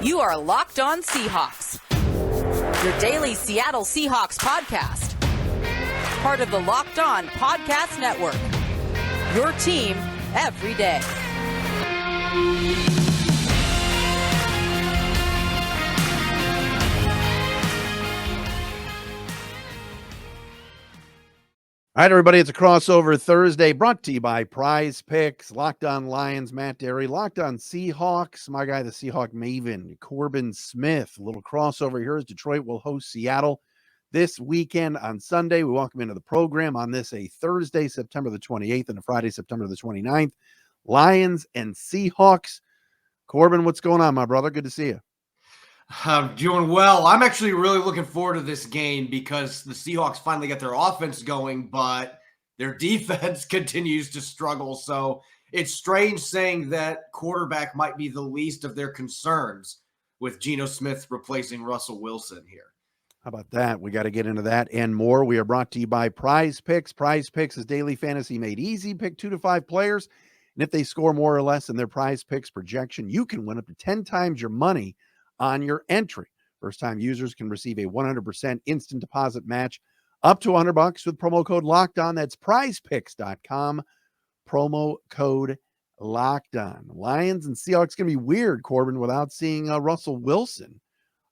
You are Locked On Seahawks, your daily Seattle Seahawks podcast. Part of the Locked On Podcast Network, your team every day. All right, everybody, it's a crossover Thursday brought to you by Prize Picks, Locked On Lions, Matt Dery, Locked On Seahawks, my guy, the Seahawk Maven, Corbin Smith. A little crossover here as Detroit will host Seattle this weekend on Sunday. We welcome into the program on this a Thursday, September the 28th, and a Friday, September the 29th. Lions and Seahawks. Corbin, what's going on, my brother? Good to see you. I'm doing well. I'm actually really looking forward to this game because the Seahawks finally got their offense going, but their defense continues to struggle. So it's strange saying that quarterback might be the least of their concerns with Geno Smith replacing Russell Wilson here. How about that? We got to get into that and more. We are brought to you by Prize Picks. Prize Picks is daily fantasy made easy. Pick 2 to 5 players, and if they score more or less than their Prize Picks projection, you can win up to 10 times your money on your entry. First-time users can receive a 100% instant deposit match up to $100 with promo code LOCKEDON. That's prizepicks.com, promo code LOCKEDON. Lions and Seahawks going to be weird, Corbin, without seeing Russell Wilson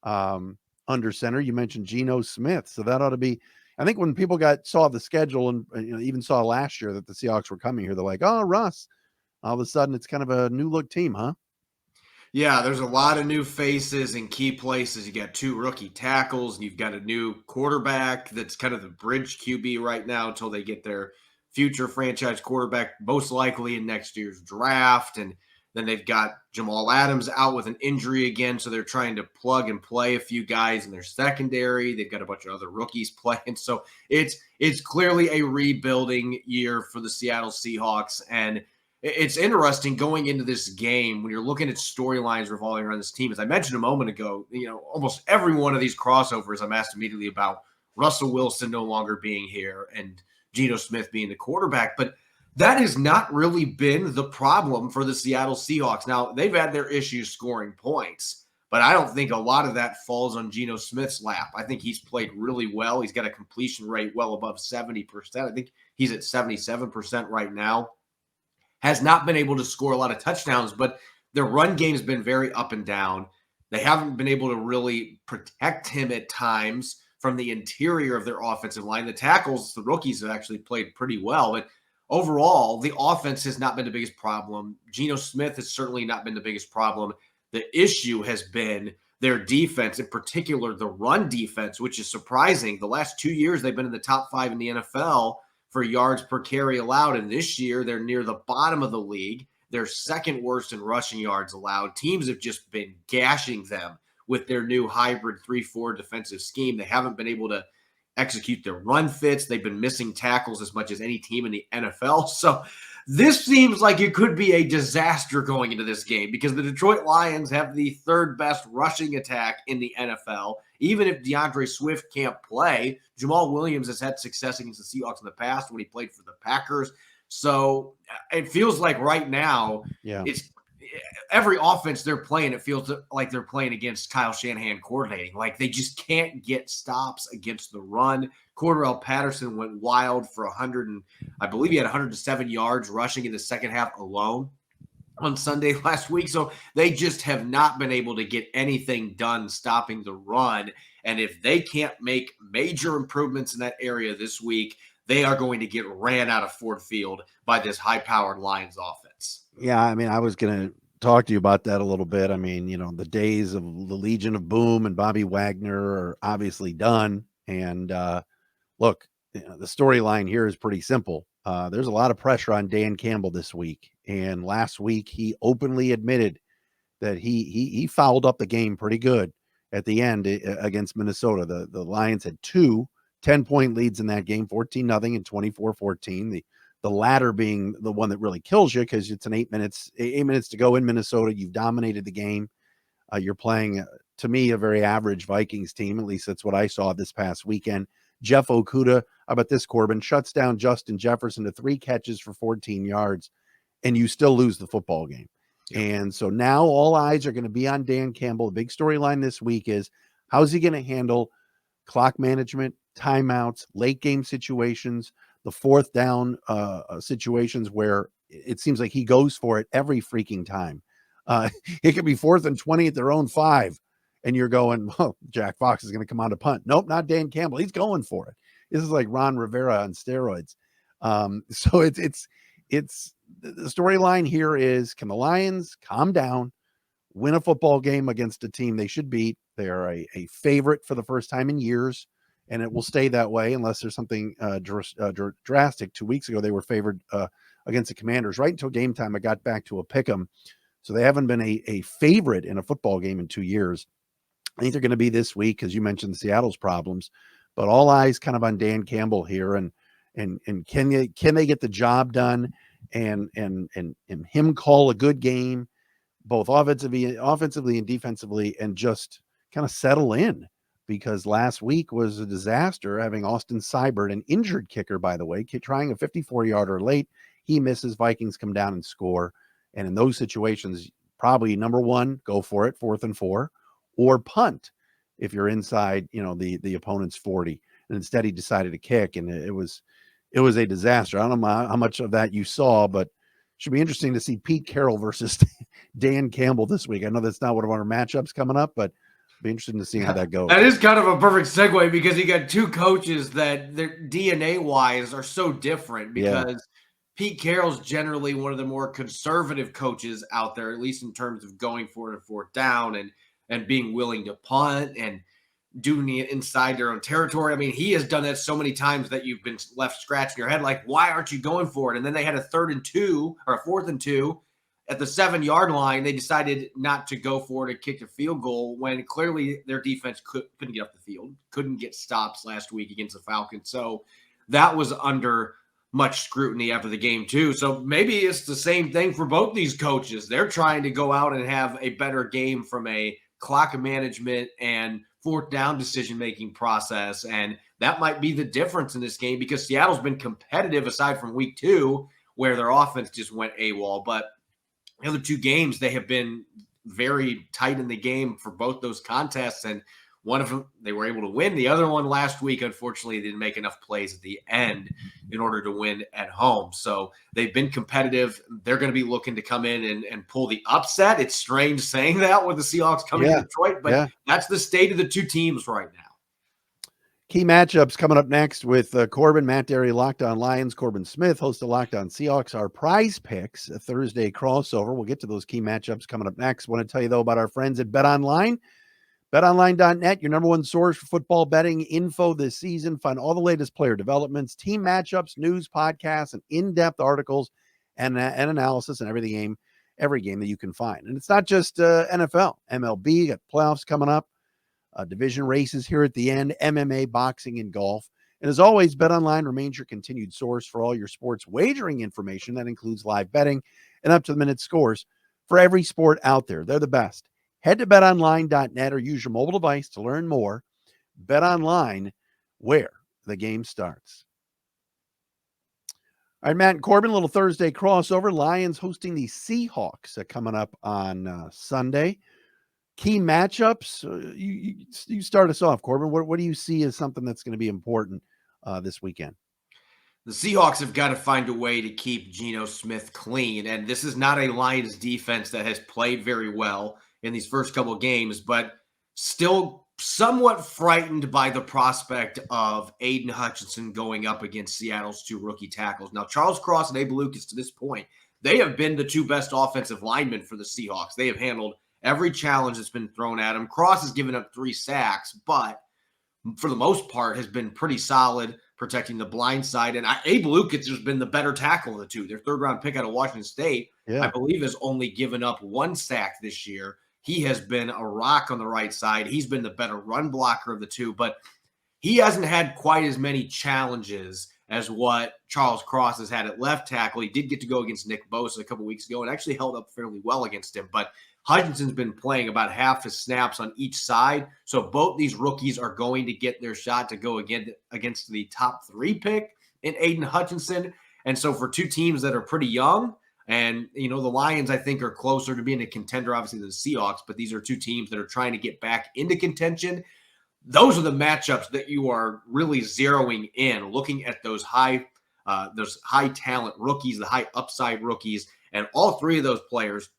under center. You mentioned Geno Smith, so that ought to be, I think when people saw the schedule and even saw last year that the Seahawks were coming here, they're like, oh, Russ. All of a sudden, it's kind of a new-look team, huh? Yeah, there's a lot of new faces in key places. You got 2 rookie tackles, and you've got a new quarterback that's kind of the bridge QB right now until they get their future franchise quarterback, most likely in next year's draft. And then they've got Jamal Adams out with an injury again, so they're trying to plug and play a few guys in their secondary. They've got a bunch of other rookies playing. So it's clearly a rebuilding year for the Seattle Seahawks, and it's interesting going into this game when you're looking at storylines revolving around this team. As I mentioned a moment ago, almost every one of these crossovers I'm asked immediately about Russell Wilson no longer being here and Geno Smith being the quarterback. But that has not really been the problem for the Seattle Seahawks. Now, they've had their issues scoring points, but I don't think a lot of that falls on Geno Smith's lap. I think he's played really well. He's got a completion rate well above 70%. I think he's at 77% right now. Has not been able to score a lot of touchdowns, but their run game has been very up and down. They haven't been able to really protect him at times from the interior of their offensive line. The tackles, the rookies have actually played pretty well, but overall, the offense has not been the biggest problem. Geno Smith has certainly not been the biggest problem. The issue has been their defense, in particular the run defense, which is surprising. The last 2 years, they've been in the top 5 in the NFL for yards per carry allowed, and this year they're near the bottom of the league. They're second worst in rushing yards allowed. Teams have just been gashing them with their new hybrid 3-4 defensive scheme. They haven't been able to execute their run fits. They've been missing tackles as much as any team in the NFL. So this seems like it could be a disaster going into this game because the Detroit Lions have the 3rd best rushing attack in the NFL. Even if DeAndre Swift can't play, Jamal Williams has had success against the Seahawks in the past when he played for the Packers. So it feels like right now, it's every offense they're playing, it feels like they're playing against Kyle Shanahan coordinating. Like they just can't get stops against the run. Cordarrelle Patterson went wild for 100, and I believe he had 107 yards rushing in the second half alone on Sunday last week. So they just have not been able to get anything done stopping the run. And if they can't make major improvements in that area this week, they are going to get ran out of Ford Field by this high-powered Lions offense. Yeah, I mean, I was going to talk to you about that a little bit. I mean, the days of the Legion of Boom and Bobby Wagner are obviously done. And look, the storyline here is pretty simple. There's a lot of pressure on Dan Campbell this week. And last week, he openly admitted that he fouled up the game pretty good at the end against Minnesota. The Lions had 2 10-point leads in that game, 14-0 and 24-14. The latter being the one that really kills you because it's an 8 minutes to go in Minnesota. You've dominated the game. You're playing, to me, a very average Vikings team. At least that's what I saw this past weekend. Jeff Okudah, how about this, Corbin, shuts down Justin Jefferson to 3 catches for 14 yards, and you still lose the football game. And so now all eyes are going to be on Dan Campbell. The big storyline this week is how's he going to handle clock management, timeouts, late game situations, the fourth down situations where it seems like he goes for it every freaking time. It could be 4th and 20 at their own 5. And you're going, well, Jack Fox is going to come on to punt. Nope, not Dan Campbell. He's going for it. This is like Ron Rivera on steroids. So it's the storyline here is, can the Lions calm down, win a football game against a team they should beat? They are a favorite for the first time in years, and it will stay that way unless there's something drastic. 2 weeks ago, they were favored against the Commanders. Right until game time, I got back to a pick 'em. So they haven't been a favorite in a football game in 2 years. I think they're going to be this week, because you mentioned Seattle's problems, but all eyes kind of on Dan Campbell here, and can they get the job done, and him call a good game, both offensively and defensively, and just kind of settle in, because last week was a disaster, having Austin Seibert, an injured kicker, by the way, trying a 54-yarder late. He misses. Vikings come down and score, and in those situations, probably number one, go for it, 4th and 4. Or punt if you're inside, the opponent's 40. And instead he decided to kick, and it was a disaster. I don't know how much of that you saw, but it should be interesting to see Pete Carroll versus Dan Campbell this week. I know that's not one of our matchups coming up, but it'll be interesting to see how that goes. That is kind of a perfect segue, because you got two coaches that their DNA-wise are so different, because Pete Carroll's generally one of the more conservative coaches out there, at least in terms of going for it on 4th down and being willing to punt and doing it inside their own territory. I mean, he has done that so many times that you've been left scratching your head, like, why aren't you going for it? And then they had a 3rd and 2 or a 4th and 2 at the 7-yard line. They decided not to go for it and kick a field goal, when clearly their defense couldn't get up the field, couldn't get stops last week against the Falcons. So that was under much scrutiny after the game too. So maybe it's the same thing for both these coaches. They're trying to go out and have a better game from a clock management and 4th down decision-making process. And that might be the difference in this game, because Seattle's been competitive aside from week 2, where their offense just went AWOL. But the other 2 games, they have been very tight in the game for both those contests. And one of them, they were able to win. The other one last week, unfortunately, didn't make enough plays at the end in order to win at home. So they've been competitive. They're going to be looking to come in and pull the upset. It's strange saying that with the Seahawks coming to Detroit, but that's the state of the two teams right now. Key matchups coming up next with Corbin, Matt Dery, Locked On Lions, Corbin Smith, host of Locked On Seahawks, our prize picks, a Thursday crossover. We'll get to those key matchups coming up next. Want to tell you, though, about our friends at BetOnline. BetOnline.net, your number one source for football betting info this season. Find all the latest player developments, team matchups, news, podcasts, and in-depth articles and analysis and every game that you can find. And it's not just NFL, MLB, got playoffs coming up, division races here at the end, MMA, boxing, and golf. And as always, BetOnline remains your continued source for all your sports wagering information. That includes live betting and up-to-the-minute scores for every sport out there. They're the best. Head to betonline.net or use your mobile device to learn more. BetOnline, where the game starts. All right, Matt and Corbin, a little Thursday crossover. Lions hosting the Seahawks coming up on Sunday. Key matchups. You start us off, Corbin. What do you see as something that's going to be important this weekend? The Seahawks have got to find a way to keep Geno Smith clean. And this is not a Lions defense that has played very well in these first couple of games, but still somewhat frightened by the prospect of Aiden Hutchinson going up against Seattle's 2 rookie tackles. Now, Charles Cross and Abe Lucas, to this point, they have been the 2 best offensive linemen for the Seahawks. They have handled every challenge that's been thrown at them. Cross has given up 3 sacks, but for the most part has been pretty solid protecting the blind side. And Abe Lucas has been the better tackle of the 2. Their 3rd-round pick out of Washington State, I believe, has only given up 1 sack this year. He has been a rock on the right side. He's been the better run blocker of the 2, but he hasn't had quite as many challenges as what Charles Cross has had at left tackle. He did get to go against Nick Bosa a couple weeks ago and actually held up fairly well against him, but Hutchinson's been playing about half his snaps on each side. So both these rookies are going to get their shot to go again against the top 3 pick in Aiden Hutchinson. And so for 2 teams that are pretty young, And, the Lions, I think, are closer to being a contender, obviously, than the Seahawks, but these are two teams that are trying to get back into contention. Those are the matchups that you are really zeroing in, looking at those high talent rookies, the high upside rookies, and all three of those players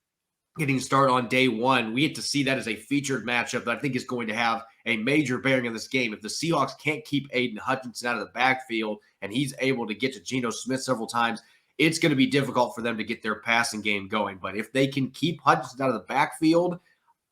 getting started on day one. We get to see that as a featured matchup that I think is going to have a major bearing on this game. If the Seahawks can't keep Aiden Hutchinson out of the backfield and he's able to get to Geno Smith several times, it's going to be difficult for them to get their passing game going. But if they can keep Hutchinson out of the backfield,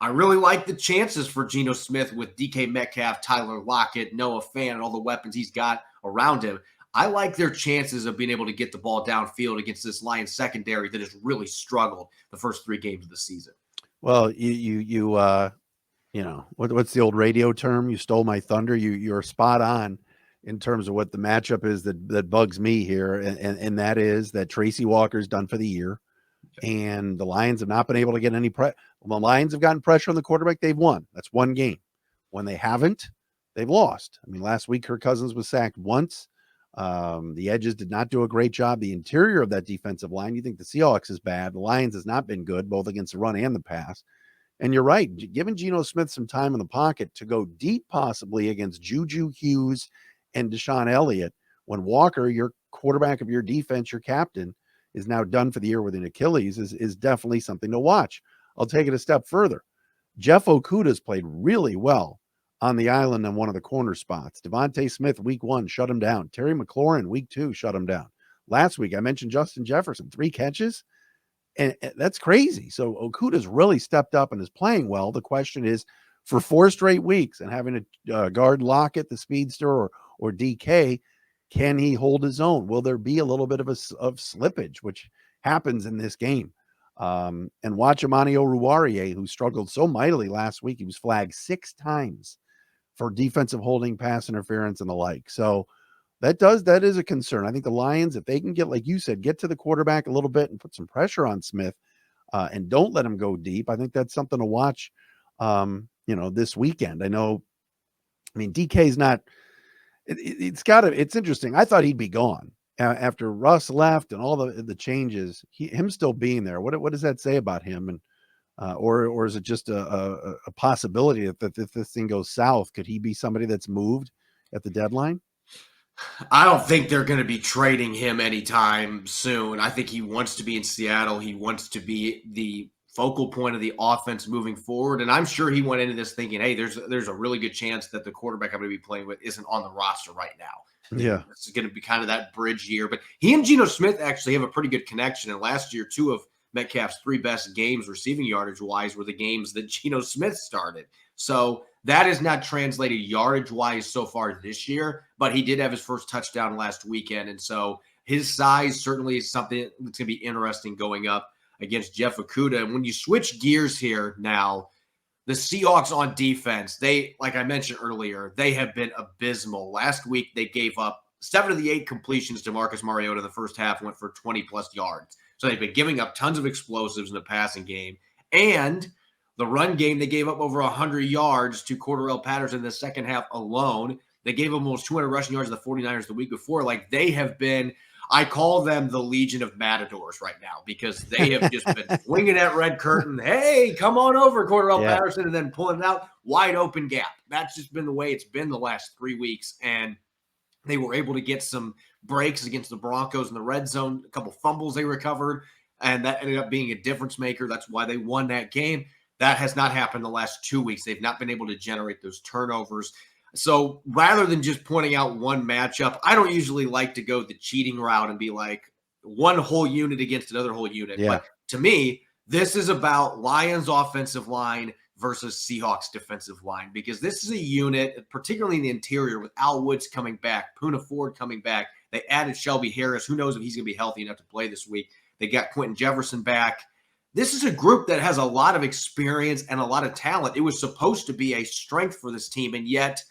I really like the chances for Geno Smith with DK Metcalf, Tyler Lockett, Noah Fant, and all the weapons he's got around him. I like their chances of being able to get the ball downfield against this Lions secondary that has really struggled the first 3 games of the season. Well, what's the old radio term? You stole my thunder. You're spot on in terms of what the matchup is that bugs me here, and that is that Tracy Walker's done for the year, and the Lions have not been able to get any pressure. When the Lions have gotten pressure on the quarterback, they've won. That's one game. When they haven't, they've lost. I mean, last week Kirk Cousins was sacked once. The edges did not do a great job. The interior of that defensive line, you think the Seahawks is bad. The Lions has not been good, both against the run and the pass. And you're right, giving Geno Smith some time in the pocket to go deep possibly against Juju Hughes and Deshaun Elliott, when Walker, your quarterback of your defense, your captain, is now done for the year with an Achilles, is definitely something to watch. I'll take it a step further. Jeff Okudah's played really well on the island on one of the corner spots. Devontae Smith, week 1, shut him down. Terry McLaurin, week 2, shut him down. Last week, I mentioned Justin Jefferson, 3 catches. And that's crazy. So Okudah's really stepped up and is playing well. The question is, for 4 straight weeks and having a guard Lockett, the speedster, or DK, can he hold his own? Will there be a little bit of slippage, which happens in this game? And watch Amani Oruwariye, who struggled so mightily last week. He was flagged 6 times for defensive holding, pass interference, and the like. So that is a concern. I think the Lions, if they can get, like you said, get to the quarterback a little bit and put some pressure on Smith, and don't let him go deep, I think that's something to watch, this weekend. DK's not, it's interesting. I thought he'd be gone after Russ left and all the changes, him still being there. What does that say about him? And, or is it just a possibility that if this thing goes south, could he be somebody that's moved at the deadline? I don't think they're going to be trading him anytime soon. I think he wants to be in Seattle. He wants to be the focal point of the offense moving forward. And I'm sure he went into this thinking, hey, there's a really good chance that the quarterback I'm going to be playing with isn't on the roster right now. Yeah. This is going to be kind of that bridge year. But he and Geno Smith actually have a pretty good connection. And last year, 2 of Metcalf's 3 best games receiving yardage-wise were the games that Geno Smith started. So that is not translated yardage-wise so far this year, but he did have his first touchdown last weekend. And so his size certainly is something that's going to be interesting going up against Jeff Okudah. And when you switch gears here now, the Seahawks on defense, they, like I mentioned earlier, they have been abysmal. Last week, they gave up 7 of the 8 completions to Marcus Mariota in the first half, went for 20-plus yards. So they've been giving up tons of explosives in the passing game. And the run game, they gave up over 100 yards to Cordarrelle Patterson in the second half alone. They gave them almost 200 rushing yards to the 49ers the week before. Like, they have been, I call them the Legion of Matadors right now, because they have just been swinging that red curtain. Hey, come on over, Cordarrelle Patterson, and then pulling it out, wide open gap. That's just been the way it's been the last 3 weeks. And they were able to get some breaks against the Broncos in the red zone, a couple fumbles they recovered, and that ended up being a difference maker. That's why they won that game. That has not happened the last 2 weeks. They've not been able to generate those turnovers. So rather than just pointing out one matchup, I don't usually like to go the cheating route and be like one whole unit against another whole unit. Yeah. But to me, this is about Lions offensive line versus Seahawks defensive line, because this is a unit, particularly in the interior, with Al Woods coming back, Poona Ford coming back. They added Shelby Harris. Who knows if he's going to be healthy enough to play this week. They got Quentin Jefferson back. This is a group that has a lot of experience and a lot of talent. It was supposed to be a strength for this team, and yet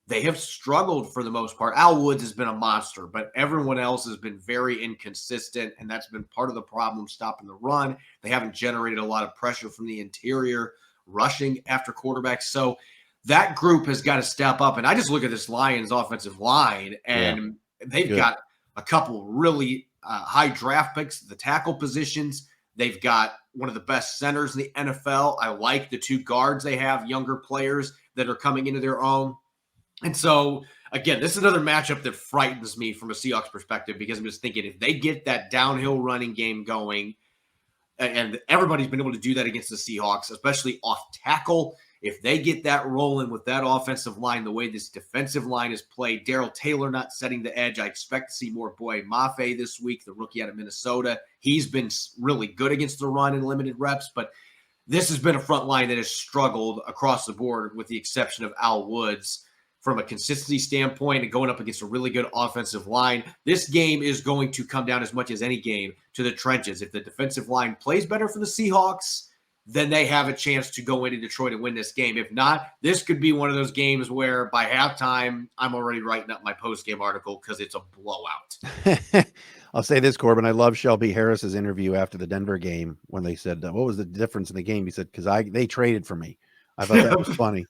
they have struggled for the most part. Al Woods has been a monster, but everyone else has been very inconsistent, and that's been part of the problem stopping the run. They haven't generated a lot of pressure from the interior, rushing after quarterbacks. So that group has got to step up. And I just look at this Lions offensive line, and they've got a couple really high draft picks, the tackle positions. They've got one of the best centers in the NFL. I like the 2 guards they have, younger players that are coming into their own. And so, again, this is another matchup that frightens me from a Seahawks perspective, because I'm just thinking if they get that downhill running game going, and everybody's been able to do that against the Seahawks, especially off tackle. If they get that rolling with that offensive line, the way this defensive line is played, Darrell Taylor not setting the edge, I expect to see more Boye Mafe this week, the rookie out of Minnesota. He's been really good against the run in limited reps, but this has been a front line that has struggled across the board with the exception of Al Woods from a consistency standpoint and going up against a really good offensive line. This game is going to come down as much as any game to the trenches. If the defensive line plays better for the Seahawks, then they have a chance to go into Detroit and win this game. If not, this could be one of those games where by halftime, I'm already writing up my post-game article because it's a blowout. I'll say this, Corbin. I love Shelby Harris's interview after the Denver game when they said, what was the difference in the game? He said, because they traded for me. I thought that was funny.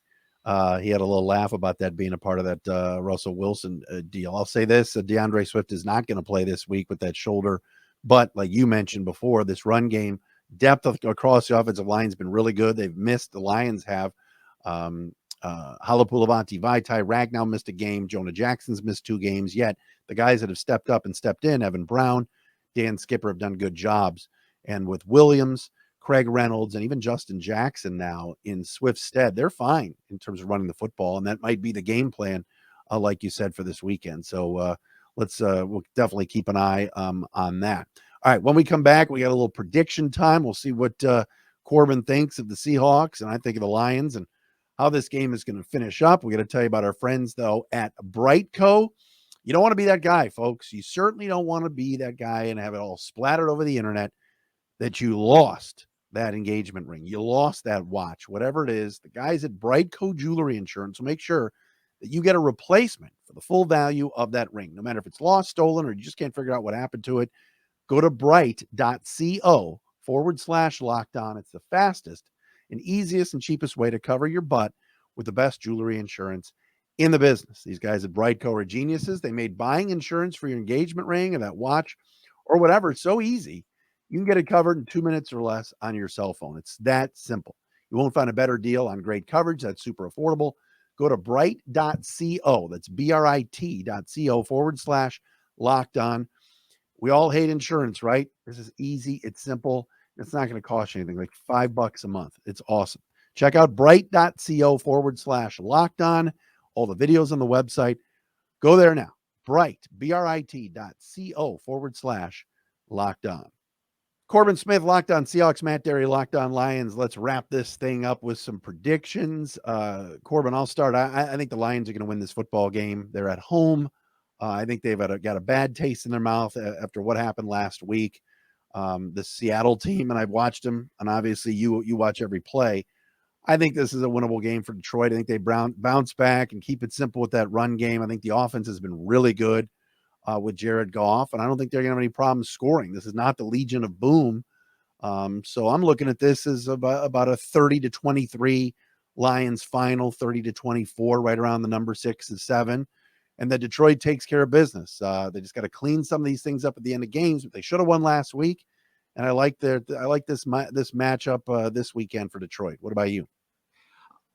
He had a little laugh about that being a part of that Russell Wilson deal. I'll say this, DeAndre Swift is not going to play this week with that shoulder. But like you mentioned before, this run game, depth across the offensive line has been really good. They've missed, the Lions have. Halapoulivanti Vaitai, Ragnow missed a game. Jonah Jackson's missed 2 games. Yet the guys that have stepped up and stepped in, Evan Brown, Dan Skipper, have done good jobs. And with Williams, Craig Reynolds, and even Justin Jackson now in Swift's stead, they're fine in terms of running the football. And that might be the game plan, like you said, for this weekend. So we'll definitely keep an eye on that. All right, when we come back, we got a little prediction time. We'll see what Corbin thinks of the Seahawks, and I think of the Lions, and how this game is going to finish up. We're going to tell you about our friends, though, at Brightco. You don't want to be that guy, folks. You certainly don't want to be that guy and have it all splattered over the internet that you lost that engagement ring. You lost that watch, whatever it is. The guys at Brightco Jewelry Insurance will make sure that you get a replacement for the full value of that ring, no matter if it's lost, stolen, or you just can't figure out what happened to it. Go to bright.co/lockdown. It's the fastest and easiest and cheapest way to cover your butt with the best jewelry insurance in the business. These guys at Brightco are geniuses. They made buying insurance for your engagement ring or that watch or whatever so easy. You can get it covered in 2 minutes or less on your cell phone. It's that simple. You won't find a better deal on great coverage that's super affordable. Go to bright.co. That's BRIT.co/lockdown. We all hate insurance, right? This is easy. It's simple. It's not going to cost you anything, like $5 a month. It's awesome. Check out bright.co/lockdown. All the videos on the website. Go there now. BRIT.co/lockdown. Corbin Smith, Locked On Seahawks, Matt Dery, Locked On Lions. Let's wrap this thing up with some predictions. Corbin, I'll start. I think the Lions are going to win this football game. They're at home. I think they've got a bad taste in their mouth after what happened last week. The Seattle team, and I've watched them, and obviously you watch every play. I think this is a winnable game for Detroit. I think they bounce back and keep it simple with that run game. I think the offense has been really good with Jared Goff, and I don't think they're going to have any problems scoring. This is not the Legion of Boom. So I'm looking at this as about a 30-23 Lions final, 30-24, right around the number 6 and 7. And that Detroit takes care of business. They just got to clean some of these things up at the end of games, but they should have won last week. And I like this matchup this weekend for Detroit. What about you?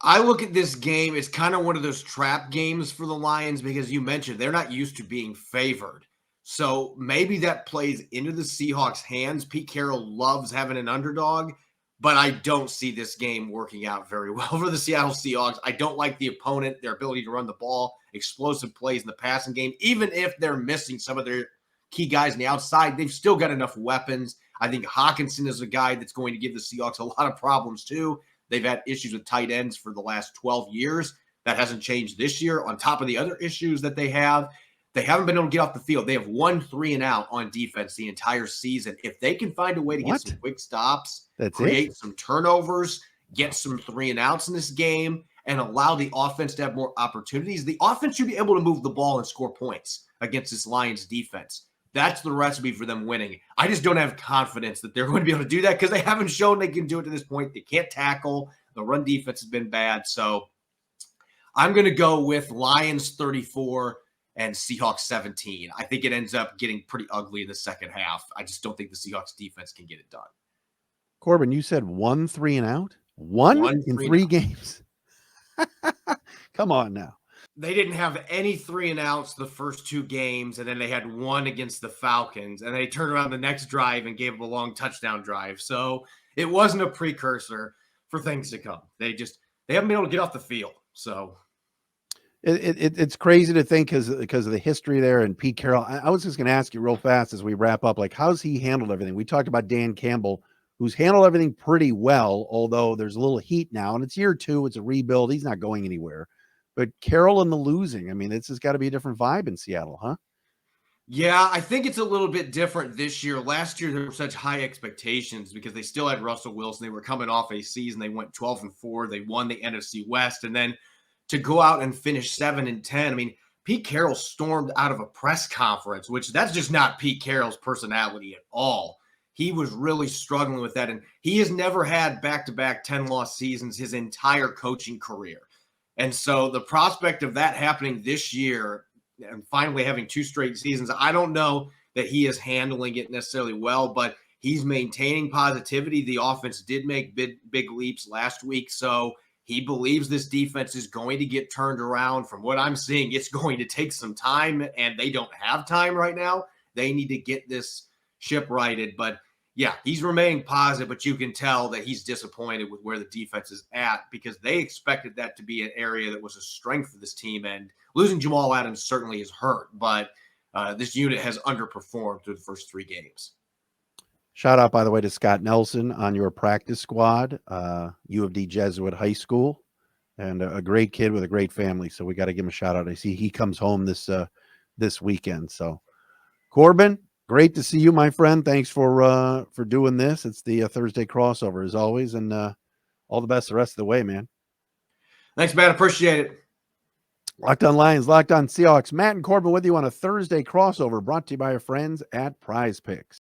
I look at this game as kind of one of those trap games for the Lions because you mentioned they're not used to being favored. So maybe that plays into the Seahawks' hands. Pete Carroll loves having an underdog, but I don't see this game working out very well for the Seattle Seahawks. I don't like the opponent, their ability to run the ball, explosive plays in the passing game. Even if they're missing some of their key guys on the outside, they've still got enough weapons. I think Hawkinson is a guy that's going to give the Seahawks a lot of problems too. They've had issues with tight ends for the last 12 years. That hasn't changed this year. On top of the other issues that they haven't been able to get off the field. They have 1 3-and-out on defense the entire season. If they can find a way to get some quick stops, create some turnovers, get some 3-and-outs in this game, and allow the offense to have more opportunities, the offense should be able to move the ball and score points against this Lions defense. That's the recipe for them winning. I just don't have confidence that they're going to be able to do that because they haven't shown they can do it to this point. They can't tackle. The run defense has been bad. So I'm going to go with Lions 34 and Seahawks 17. I think it ends up getting pretty ugly in the second half. I just don't think the Seahawks defense can get it done. Corbin, you said 1 3 and out? One in 3 games? Come on now. They didn't have any 3 and outs the first 2 games, and then they had one against the Falcons, and they turned around the next drive and gave up a long touchdown drive. So it wasn't a precursor for things to come. They haven't been able to get off the field. So it's crazy to think because of the history there and Pete Carroll. I was just going to ask you real fast as we wrap up, like, how's he handled everything? We talked about Dan Campbell, who's handled everything pretty well, although there's a little heat now, and it's year 2. It's a rebuild. He's not going anywhere. But Carroll and the losing, I mean, this has got to be a different vibe in Seattle, huh? Yeah, I think it's a little bit different this year. Last year, there were such high expectations because they still had Russell Wilson. They were coming off a season. They went 12-4. They won the NFC West. And then to go out and finish 7-10, I mean, Pete Carroll stormed out of a press conference, which that's just not Pete Carroll's personality at all. He was really struggling with that. And he has never had back-to-back 10-loss seasons his entire coaching career. And so the prospect of that happening this year and finally having 2 straight seasons, I don't know that he is handling it necessarily well, but he's maintaining positivity. The offense did make big leaps last week, so he believes this defense is going to get turned around. From what I'm seeing, it's going to take some time, and they don't have time right now. They need to get this ship righted, but yeah, he's remaining positive, but you can tell that he's disappointed with where the defense is at because they expected that to be an area that was a strength for this team. And losing Jamal Adams certainly has hurt, but this unit has underperformed through the first 3 games. Shout out, by the way, to Scott Nelson on your practice squad, U of D Jesuit High School, and a great kid with a great family. So we got to give him a shout out. I see he comes home this weekend. So Corbin, great to see you, my friend. Thanks for doing this. It's the Thursday crossover as always, and all the best the rest of the way, man. Thanks, man. Appreciate it. Locked On Lions, Locked On Seahawks. Matt and Corbin with you on a Thursday crossover brought to you by our friends at Prize Picks.